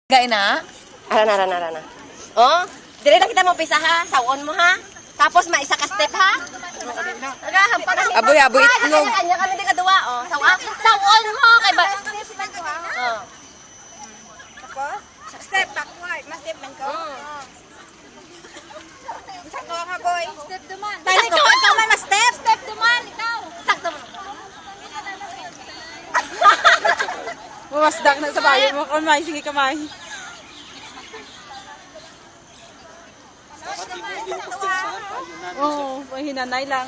Gay na? Arana. Oh, dire na kita mo pisa ha, sawon mo ha. Tapos maisa ka step ha. Aga, hampa na. Aboy itlog. Kanya kami di kadua oh. Sawon mo kay ba. Oh. Tapos, step backward. Mas step man ko. Sakto ka, boy. Step duman. Dali ikaw man mas step. Step duman, ikaw. Sakto mo. Mamasdak na sa bayo mo. Kamay, sige kamay. Oo, oh, hinanay lang.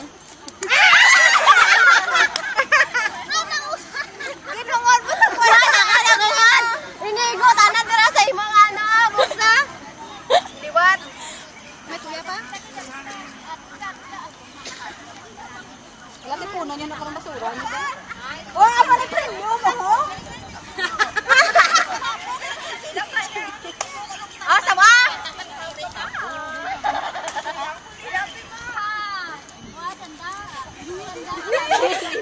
Ginungol mo sa kuya na kalagungan. Inigo tanan dira sa imong ano, busa. Liwat. May tuya pa? Lagi puno niya na karang basura. Oh, apa ni premium mo? Ah, sama.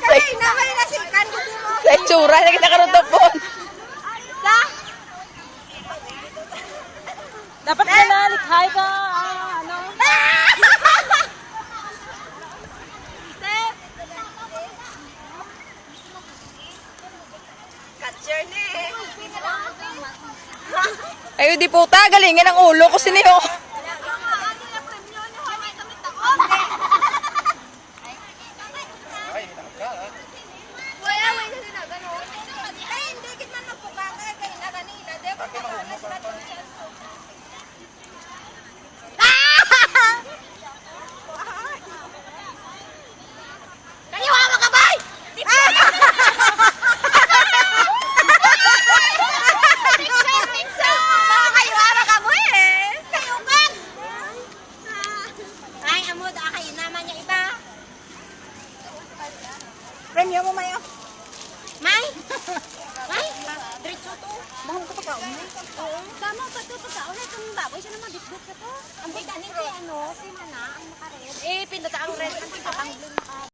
Kasi naman nasikan ko mo. Sa itsura, na kita karoon tapon. Sa? Dapat na likhay ka. Ano? Catcher ni. Ayo di puta, galingin ang ulo ko siniyo. Wala, wala na na gano'n. Ay, hindi kit man magpukakay kay na kanina. Di ba kakalas na doon siya. Kaniwa mo ka bay? Premium mo mayo. May? May? Diretso to. Mahal ko pagkaon. Oo. Tama pa to pagkaon. Itong baboy siya naman bitbit ka to. Ang biganin si ano, si Mana, ang naka-red. Eh, pinata ang red. Ang blue.